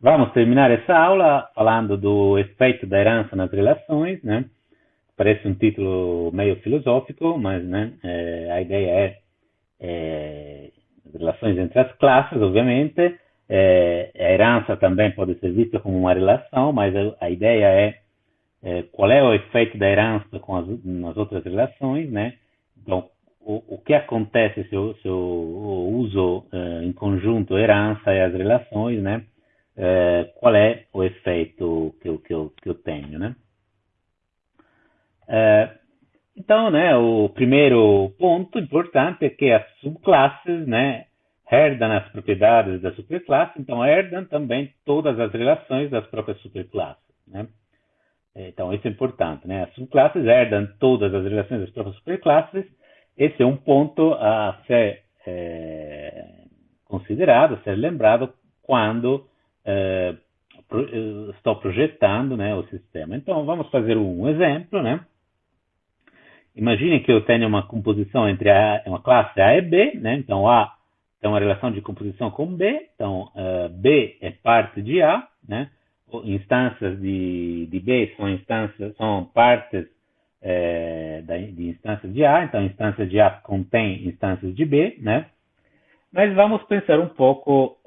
Vamos terminar essa aula falando do efeito da herança nas relações, né? Parece um título meio filosófico, mas né, a ideia as relações entre as classes, obviamente. A herança também pode ser vista como uma relação, mas a ideia qual é o efeito da herança nas outras relações, né? Então, o que acontece se eu uso em conjunto a herança e as relações, né? Qual é o efeito que eu tenho, né? Então, né, o primeiro ponto importante é que as subclasses, né, herdam as propriedades da superclasse, então herdam também todas as relações das próprias superclasses, né? Então, isso é importante, né? As subclasses herdam todas as relações das próprias superclasses. Esse é um ponto a ser considerado, a ser lembrado quando estou projetando, né, o sistema. Então, vamos fazer um exemplo, né? Imagine que eu tenho uma composição entre uma classe A e B, né? Então, A tem uma relação de composição com B, então B é parte de A, né? Instâncias de B são partes de instâncias de A, então instâncias de A contém instâncias de B, né? Mas vamos pensar um pouco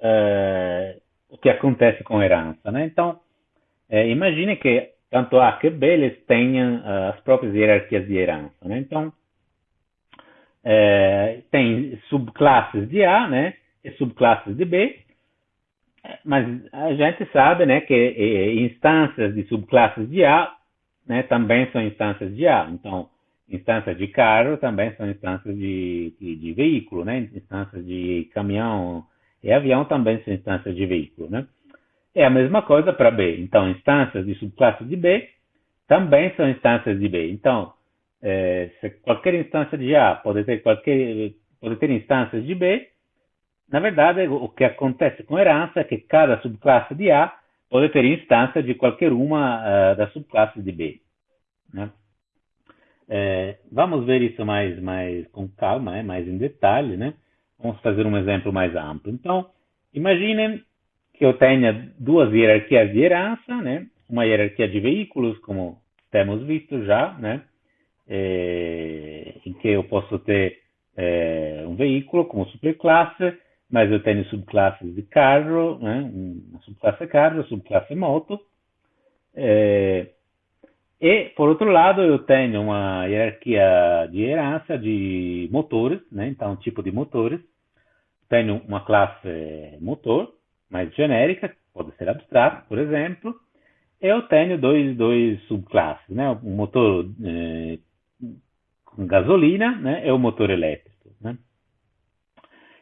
o que acontece com a herança, né? Então, imagine que tanto A que B eles tenham as próprias hierarquias de herança, né? Então, tem subclasses de A, né? E subclasses de B, mas a gente sabe, né, que instâncias de subclasses de A, né, também são instâncias de A. Então, instâncias de carro também são instâncias de veículo, né? Instâncias de caminhão e avião também são instâncias de veículo, né? É a mesma coisa para B. Então, instâncias de subclasse de B também são instâncias de B. Então, se qualquer instância de A pode ter instâncias de B, na verdade, o que acontece com herança é que cada subclasse de A pode ter instância de qualquer uma das subclasses de B, né? Vamos ver isso mais com calma, né? Mais em detalhe, né? Vamos fazer um exemplo mais amplo. Então, imaginem que eu tenha duas hierarquias de herança, né? Uma hierarquia de veículos, como temos visto já, né? Em que eu posso ter um veículo como superclasse, mas eu tenho subclasses de carro, né? Uma subclasse carro, subclasse moto. E, por outro lado, eu tenho uma hierarquia de herança de motores, né? Então, tipo de motores. Tenho uma classe motor, mais genérica, pode ser abstrato, por exemplo. Eu tenho dois subclasses, né? Um motor com gasolina, né? E o motor elétrico, né?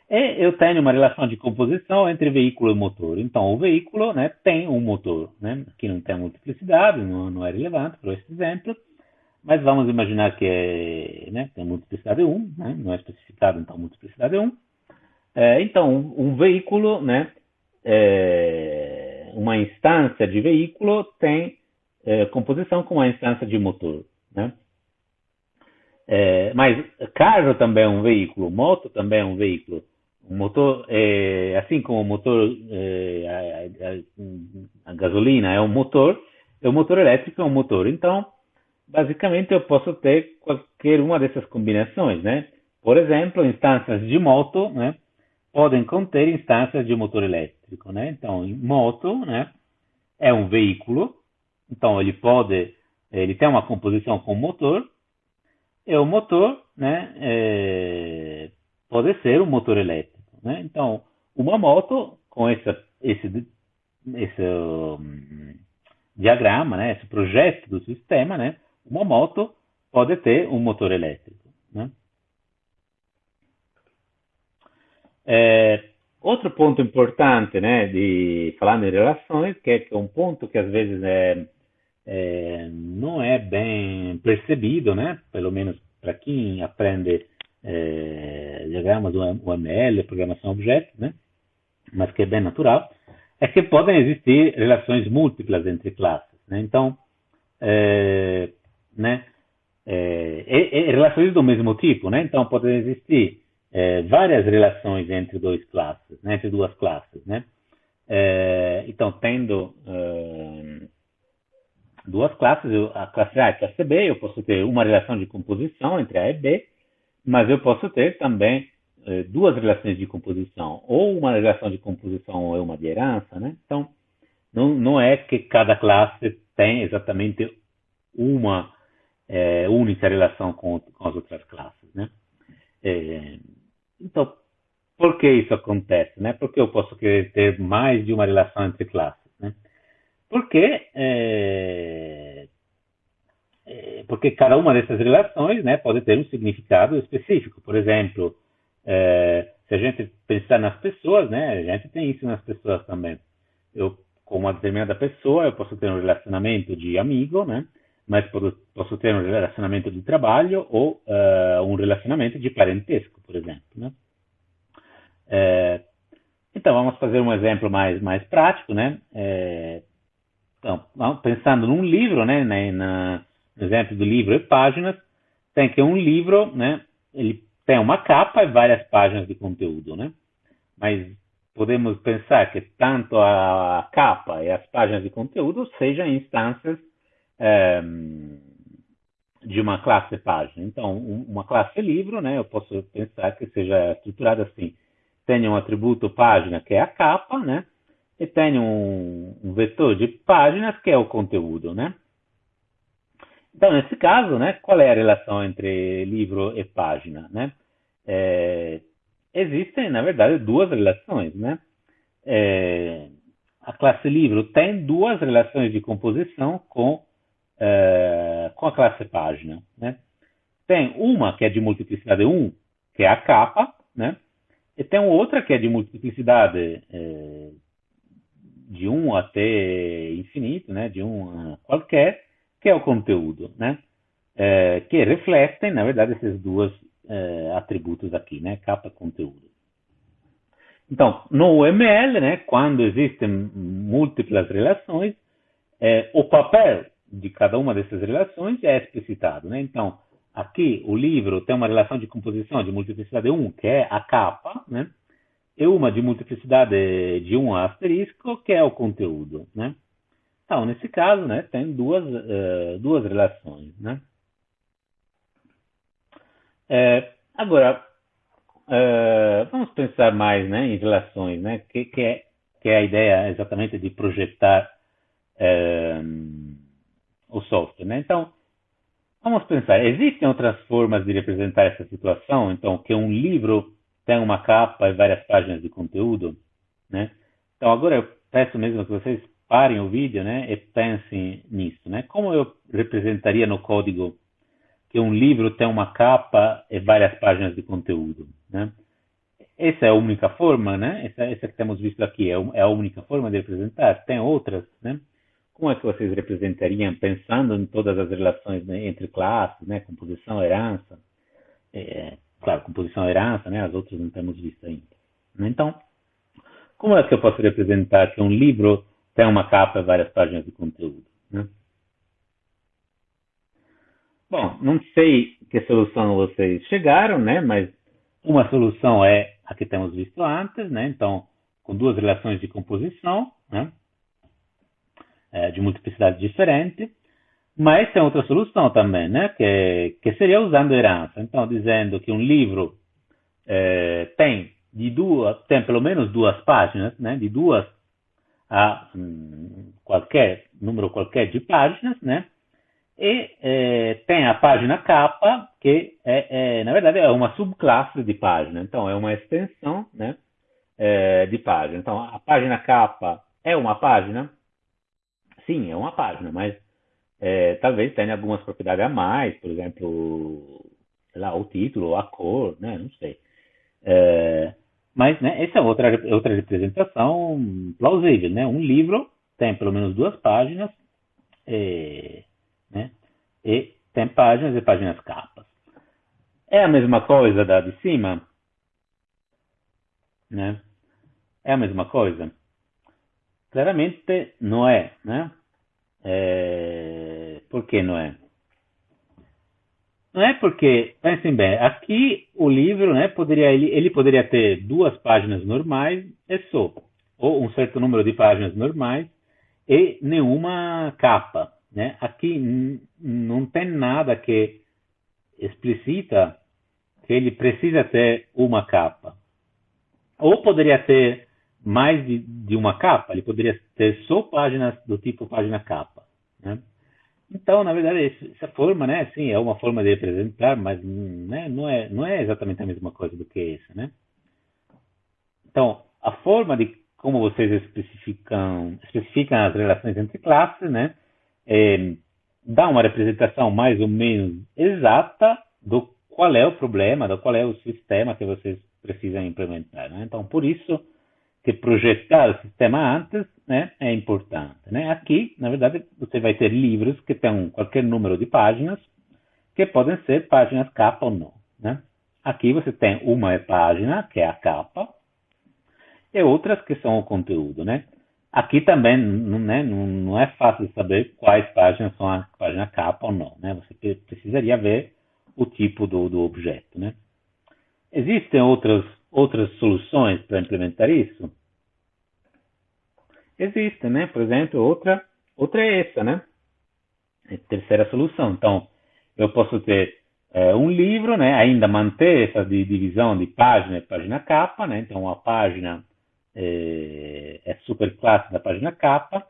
E eu tenho uma relação de composição entre veículo e motor. Então, o veículo, né, tem um motor, né? Aqui não tem multiplicidade, não é relevante para esse exemplo, mas vamos imaginar que tem multiplicidade 1, né? Não é especificado, então multiplicidade 1. Então, um veículo, né, uma instância de veículo tem composição com uma instância de motor, né? Mas carro também é um veículo, moto também é um veículo. O motor, assim como o motor, a gasolina é um motor, o motor elétrico é um motor. Então, basicamente, eu posso ter qualquer uma dessas combinações, né? Por exemplo, instâncias de moto, né, podem conter instâncias de motor elétrico, né? Então, moto, né, é um veículo, então ele tem uma composição com motor, e o motor, né, pode ser um motor elétrico, né? Então, uma moto com esse diagrama, né, esse projeto do sistema, né, uma moto pode ter um motor elétrico, né? Outro ponto importante, né, falando em relações, que é um ponto que às vezes não é bem percebido, né, pelo menos para quem aprende diagramas do UML, programação objeto, né, mas que é bem natural, é que podem existir relações múltiplas entre classes, né? Então, relações do mesmo tipo, né? Então, podem existir várias relações entre duas classes, né? Então, tendo duas classes, a classe A e a classe B, eu posso ter uma relação de composição entre A e B, mas eu posso ter também duas relações de composição, ou uma relação de composição ou uma de herança, né? Então, não é que cada classe tem exatamente uma única relação com as outras classes, né? Então, por que isso acontece, né? Por que eu posso querer ter mais de uma relação entre classes, né? Porque cada uma dessas relações, né, pode ter um significado específico. Por exemplo, se a gente pensar nas pessoas, né, a gente tem isso nas pessoas também. Eu, com uma determinada pessoa, eu posso ter um relacionamento de amigo, né, mas posso ter um relacionamento de trabalho ou um relacionamento de parentesco, por exemplo, né? Então, vamos fazer um exemplo mais prático, né? Então, pensando num livro, né, no exemplo do livro e páginas, tem que um livro, né, ele tem uma capa e várias páginas de conteúdo, né? Mas podemos pensar que tanto a capa e as páginas de conteúdo sejam instâncias de uma classe página. Então, uma classe livro, né, eu posso pensar que seja estruturada assim. Tem um atributo página, que é a capa, né? E tem um vetor de páginas, que é o conteúdo, né? Então, nesse caso, né, qual é a relação entre livro e página, né? Existem, na verdade, duas relações, né? A classe livro tem duas relações de composição com a classe página, né? Tem uma que é de multiplicidade 1, que é a capa, né? E tem outra que é de multiplicidade de 1 até infinito, né? De 1 a qualquer, que é o conteúdo, né? Que refletem, na verdade, esses dois atributos aqui, né? Capa e conteúdo. Então, no UML, né, quando existem múltiplas relações, o papel de cada uma dessas relações é explicitado, né? Então, aqui o livro tem uma relação de composição de multiplicidade 1, que é a capa, né? E uma de multiplicidade de 1 a asterisco, que é o conteúdo, né? Então, nesse caso, né, tem duas relações, né? Agora, vamos pensar mais, né, em relações, né? Que é a ideia exatamente de projetar o software, né? Então, vamos pensar, existem outras formas de representar essa situação? Então, que um livro tem uma capa e várias páginas de conteúdo, né? Então, agora eu peço mesmo que vocês parem o vídeo, né, e pensem nisso, né? Como eu representaria no código que um livro tem uma capa e várias páginas de conteúdo, né? Essa é a única forma, né? Essa que temos visto aqui é a única forma de representar. Tem outras, né? Como é que vocês representariam pensando em todas as relações, né, entre classes, né? Composição, herança. Claro, composição, herança, né? As outras não temos visto ainda. Então, como é que eu posso representar que um livro tem uma capa e várias páginas de conteúdo, né? Bom, não sei que solução vocês chegaram, né? Mas uma solução é a que temos visto antes, né? Então, com duas relações de composição, né? De multiplicidade diferente. Mas tem outra solução também, né? Que seria usando herança. Então, dizendo que um livro tem pelo menos duas páginas, né? De duas a número qualquer de páginas, né? E tem a página capa, que na verdade é uma subclasse de página. Então, é uma extensão, né, de página. Então, a página capa é uma página? Sim, é uma página, mas talvez tenha algumas propriedades a mais, por exemplo, sei lá, o título, a cor, né, não sei. Mas, né, essa é outra representação plausível, né? Um livro tem pelo menos duas páginas, né? E tem páginas e páginas capas. É a mesma coisa da de cima, né? É a mesma coisa? Claramente não é, né? Por que não é? Não é porque, pensem bem, aqui o livro, né, ele poderia ter duas páginas normais e só. ou um certo número de páginas normais e nenhuma capa, né? Aqui não tem nada que explicita que ele precisa ter uma capa. Ou poderia ter mais de uma capa, ele poderia ter só páginas do tipo página capa, né? Então, na verdade, essa forma, né, sim, é uma forma de representar, mas né, não é exatamente a mesma coisa do que essa, né? Então, a forma de como vocês especificam as relações entre classes, né, dá uma representação mais ou menos exata do qual é o problema, do qual é o sistema que vocês precisam implementar, né? Então, por isso que projetar o sistema antes, né, é importante, né? Aqui, na verdade, você vai ter livros que têm qualquer número de páginas, que podem ser páginas capa ou não, né? Aqui você tem uma página, que é a capa, e outras que são o conteúdo, né? Aqui também né, não é fácil saber quais páginas são a página capa ou não, né? Você precisaria ver o tipo do objeto, né? Existem outras soluções para implementar isso? Existem, né? Por exemplo, outra é essa, né? É a terceira solução. Então, eu posso ter um livro, né? Ainda manter essa divisão de página e página capa, né? Então, a página é superclasse da página capa,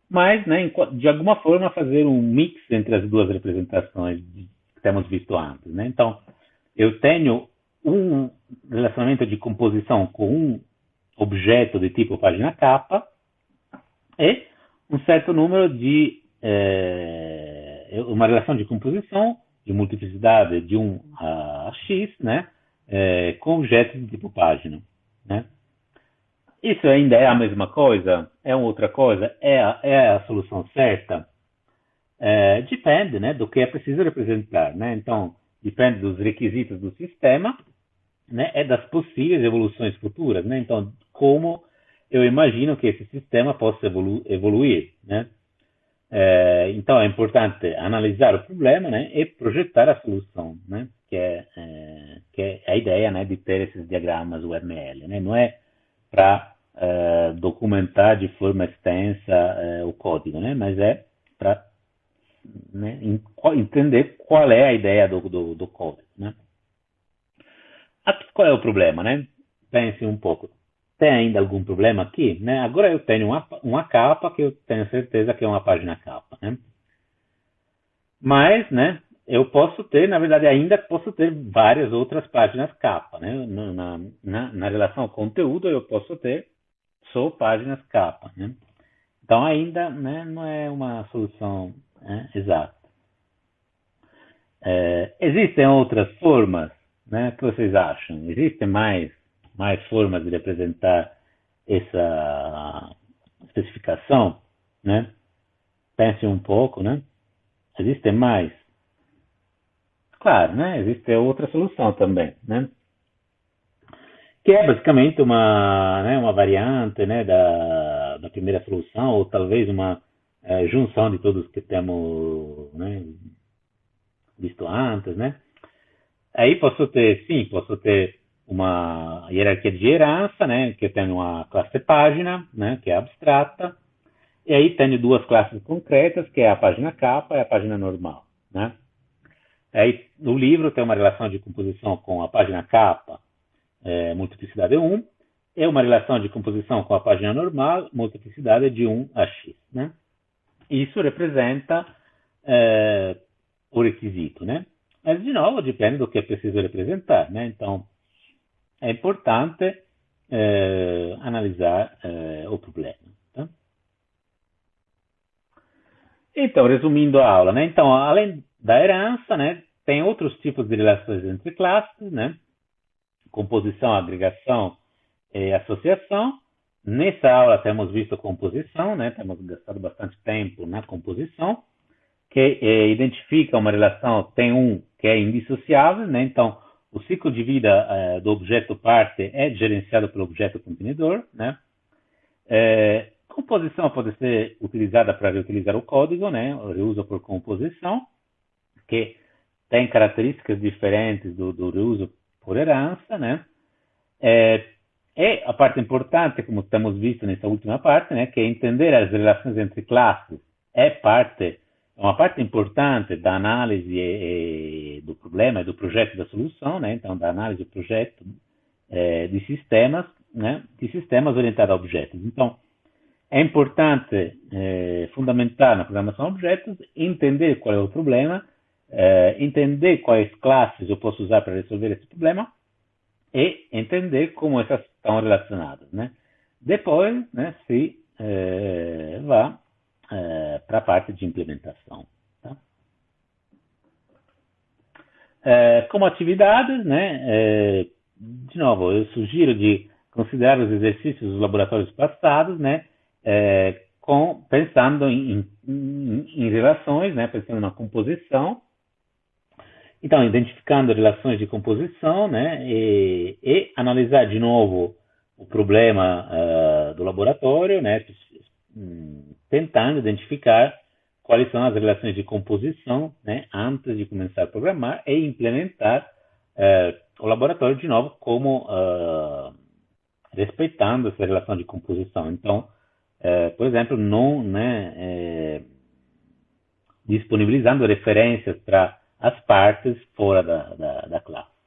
mas, né, de alguma forma, fazer um mix entre as duas representações que temos visto antes, né? Então, eu tenho um relacionamento de composição com um objeto de tipo página capa e um certo número de uma relação de composição de multiplicidade de 1 a x, né, com objetos de tipo página, né? Isso ainda é a mesma coisa? É uma outra coisa? É a solução certa? Depende, né, do que é preciso representar, né? Então, depende dos requisitos do sistema, né, das possíveis evoluções futuras, né? Então, como eu imagino que esse sistema possa evoluir, né? Então, é importante analisar o problema, né, e projetar a solução, né? Que é a ideia, né, de ter esses diagramas UML, né? Não é para documentar de forma extensa o código, né? Mas é para né, entender qual é a ideia do código, né? Aqui, qual é o problema, né? Pense um pouco. Tem ainda algum problema aqui, né? Agora eu tenho uma capa que eu tenho certeza que é uma página capa, né? Mas, né, eu posso ter, na verdade, ainda posso ter várias outras páginas capa, né? Na relação ao conteúdo, eu posso ter só páginas capa, né? Então, ainda né, não é uma solução exata. Existem outras formas, né? O que vocês acham? Existem mais formas de representar essa especificação, né? Pense um pouco, né? Existem mais. Claro, né? Existe outra solução também, né? Que é basicamente uma variante, né, da primeira solução, ou talvez uma junção de todos que temos, né, visto antes, né? Aí posso ter uma hierarquia de herança, né, que eu tenho uma classe página, né, que é abstrata, e aí tenho duas classes concretas, que é a página capa e a página normal, né? Aí no livro tem uma relação de composição com a página capa, multiplicidade 1, e uma relação de composição com a página normal, multiplicidade de 1 a x, né? Isso representa o requisito, né? Mas, de novo, depende do que é preciso representar, né? Então, é importante analisar o problema. Tá? Então, resumindo a aula, né? Então, além da herança, né, tem outros tipos de relações entre classes, né? Composição, agregação e associação. Nessa aula temos visto composição, né? Temos gastado bastante tempo na composição, que identifica uma relação, tem um que é indissociável, né? Então, o ciclo de vida do objeto parte é gerenciado pelo objeto contenedor, né? Composição pode ser utilizada para reutilizar o código, né? O reuso por composição, que tem características diferentes do reuso por herança, né? E a parte importante, como estamos visto nessa última parte, né, que é entender as relações entre classes é uma parte importante da análise do problema e do projeto da solução, né, então da análise do projeto de sistemas, né, de sistemas orientados a objetos. Então, é importante, fundamental na programação a objetos, entender qual é o problema, entender quais classes eu posso usar para resolver esse problema e entender como essas estão relacionadas, né? Depois, né, se va para a parte de implementação. Tá? Como atividades, né, de novo, eu sugiro de considerar os exercícios dos laboratórios passados, né, pensando em relações, né, pensando na composição. Então, identificando relações de composição, né, e analisar de novo o problema do laboratório, né, tentando identificar quais são as relações de composição, né, antes de começar a programar e implementar o laboratório de novo como respeitando essa relação de composição. Então, por exemplo, não, né, disponibilizando referências para as partes fora da classe.